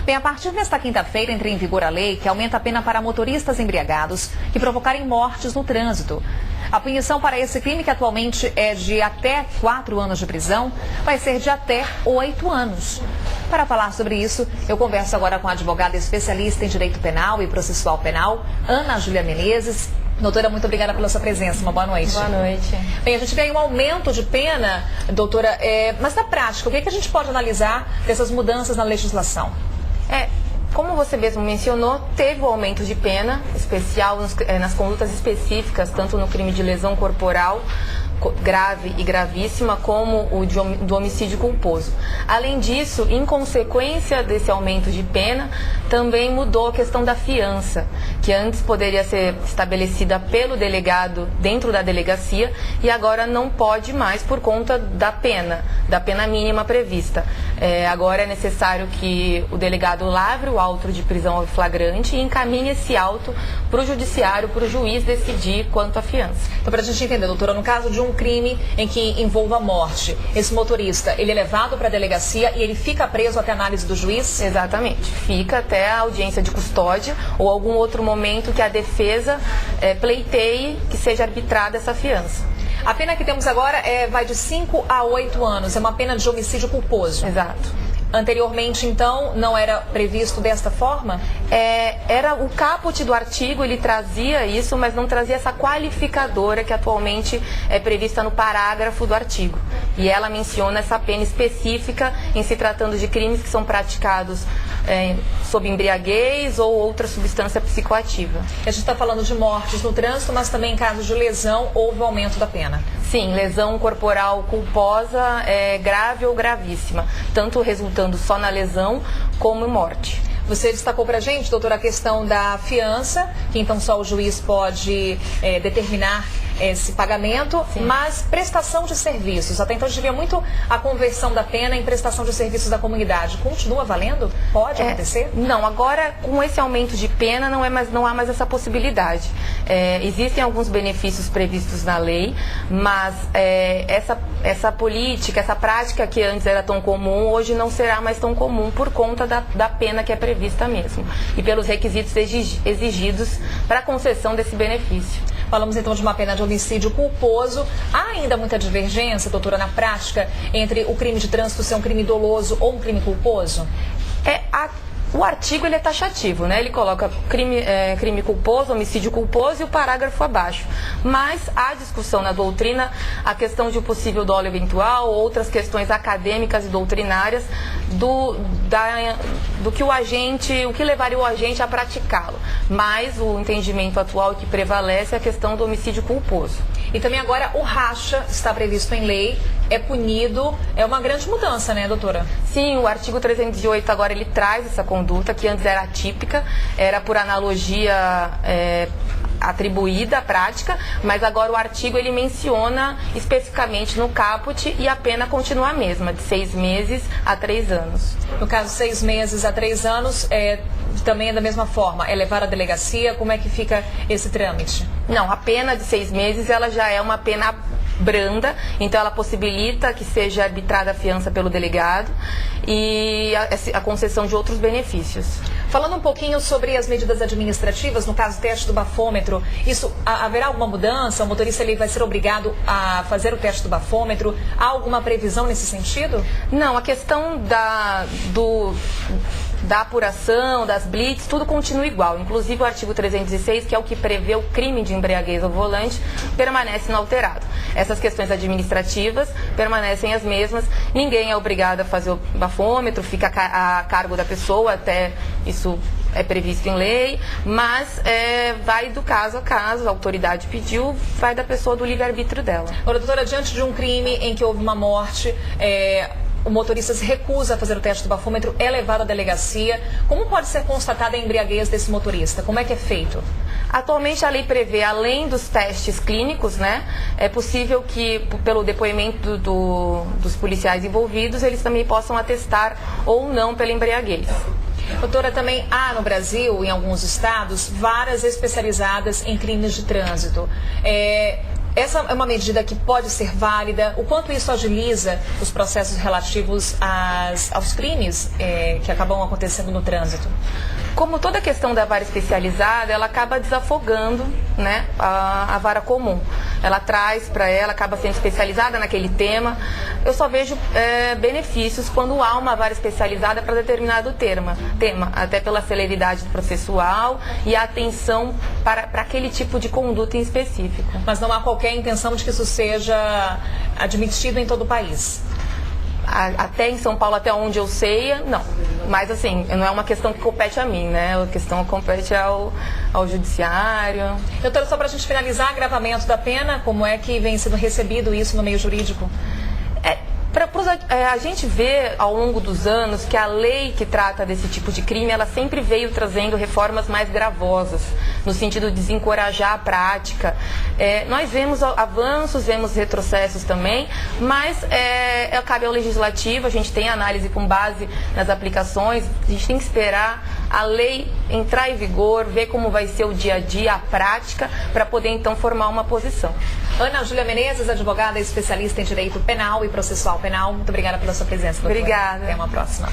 Bem, a partir desta quinta-feira entra em vigor a lei que aumenta a pena para motoristas embriagados que provocarem mortes no trânsito. A punição para esse crime, que atualmente é de até 4 anos de prisão, vai ser de até 8 anos. Para falar sobre isso, eu converso agora com a advogada especialista em direito penal e processual penal, Ana Júlia Menezes. Doutora, muito obrigada pela sua presença. Uma boa noite. Boa noite. Bem, a gente tem um aumento de pena, doutora, mas na prática, o que a gente pode analisar dessas mudanças na legislação? Como você mesmo mencionou, teve o aumento de pena especial nas condutas específicas, tanto no crime de lesão corporal grave e gravíssima, como o do homicídio culposo. Além disso, em consequência desse aumento de pena, também mudou a questão da fiança, que antes poderia ser estabelecida pelo delegado dentro da delegacia e agora não pode mais por conta da pena mínima prevista. Agora é necessário que o delegado lavre o auto de prisão flagrante e encaminhe esse auto para o judiciário, para o juiz decidir quanto à fiança. Então, para a gente entender, doutora, no caso de um crime em que envolva morte, esse motorista, ele é levado para a delegacia e ele fica preso até a análise do juiz? Exatamente. Fica até a audiência de custódia ou algum outro momento que a defesa pleiteie que seja arbitrada essa fiança. A pena que temos agora vai de 5 a 8 anos. É uma pena de homicídio culposo. Exato. Anteriormente, então, não era previsto desta forma? Era o caput do artigo, ele trazia isso, mas não trazia essa qualificadora que atualmente é prevista no parágrafo do artigo. E ela menciona essa pena específica em se tratando de crimes que são praticados sob embriaguez ou outra substância psicoativa. A gente está falando de mortes no trânsito, mas também em casos de lesão houve aumento da pena. Sim, lesão corporal culposa grave ou gravíssima, tanto resultando só na lesão como em morte. Você destacou para a gente, doutora, a questão da fiança, que então só o juiz pode determinar esse pagamento. Sim. Mas prestação de serviços, até então a gente via muito a conversão da pena em prestação de serviços da comunidade. Continua valendo? Pode acontecer? Não, agora com esse aumento de pena não há mais essa possibilidade. Existem alguns benefícios previstos na lei, mas essa política, essa prática que antes era tão comum, hoje não será mais tão comum por conta da pena que é prevista mesmo e pelos requisitos exigidos para a concessão desse benefício. Falamos então de uma pena de homicídio culposo. Há ainda muita divergência, doutora, na prática, entre o crime de trânsito ser um crime doloso ou um crime culposo? O artigo ele é taxativo, né? Ele coloca crime culposo, homicídio culposo e o parágrafo abaixo. Mas há discussão na doutrina a questão de um possível dolo eventual, outras questões acadêmicas e doutrinárias do que levaria o agente a praticá-lo. Mas o entendimento atual que prevalece é a questão do homicídio culposo. E também agora o racha está previsto em lei, é punido, é uma grande mudança, né, doutora? Sim, o artigo 308 agora ele traz essa conduta que antes era atípica, era por analogia atribuída à prática, mas agora o artigo ele menciona especificamente no caput e a pena continua a mesma, de 6 meses a 3 anos. No caso, 6 meses a 3 anos, também é da mesma forma, é levar à delegacia, como é que fica esse trâmite? Não, a pena de 6 meses ela já é uma pena branda, então ela possibilita que seja arbitrada a fiança pelo delegado e a concessão de outros benefícios. Falando um pouquinho sobre as medidas administrativas, no caso teste do bafômetro, haverá alguma mudança? O motorista ele vai ser obrigado a fazer o teste do bafômetro? Há alguma previsão nesse sentido? Não, a questão da apuração, das blitz, tudo continua igual. Inclusive o artigo 306, que é o que prevê o crime de embriaguez ao volante, permanece inalterado. Essas questões administrativas permanecem as mesmas. Ninguém é obrigado a fazer o bafômetro, fica a cargo da pessoa, até isso é previsto em lei, mas vai do caso a caso, a autoridade pediu, vai da pessoa, do livre-arbítrio dela. Ora, doutora, diante de um crime em que houve uma morte, o motorista se recusa a fazer o teste do bafômetro, é levado à delegacia. Como pode ser constatada a embriaguez desse motorista? Como é que é feito? Atualmente a lei prevê, além dos testes clínicos, né, é possível que, pelo depoimento dos policiais envolvidos, eles também possam atestar ou não pela embriaguez. Doutora, também há no Brasil, em alguns estados, varas especializadas em crimes de trânsito. Essa é uma medida que pode ser válida? O quanto isso agiliza os processos relativos aos crimes que acabam acontecendo no trânsito? Como toda questão da vara especializada, ela acaba desafogando, né, a vara comum. Ela traz para ela, acaba sendo especializada naquele tema. Eu só vejo benefícios quando há uma vara especializada para determinado tema, até pela celeridade processual e a atenção para aquele tipo de conduta em específico. Mas não há qualquer intenção de que isso seja admitido em todo o país? Até em São Paulo, até onde eu sei, não. Mas assim, não é uma questão que compete a mim, né? A questão compete ao judiciário. Doutora, só para a gente finalizar, agravamento da pena, como é que vem sendo recebido isso no meio jurídico? A gente vê ao longo dos anos que a lei que trata desse tipo de crime, ela sempre veio trazendo reformas mais gravosas, no sentido de desencorajar a prática. Nós vemos avanços, vemos retrocessos também, mas cabe ao legislativo, a gente tem análise com base nas aplicações, a gente tem que esperar a lei entrar em vigor, ver como vai ser o dia a dia, a prática, para poder então formar uma posição. Ana Júlia Menezes, advogada especialista em direito penal e processual penal, muito obrigada pela sua presença, doutora. Obrigada. Até uma próxima.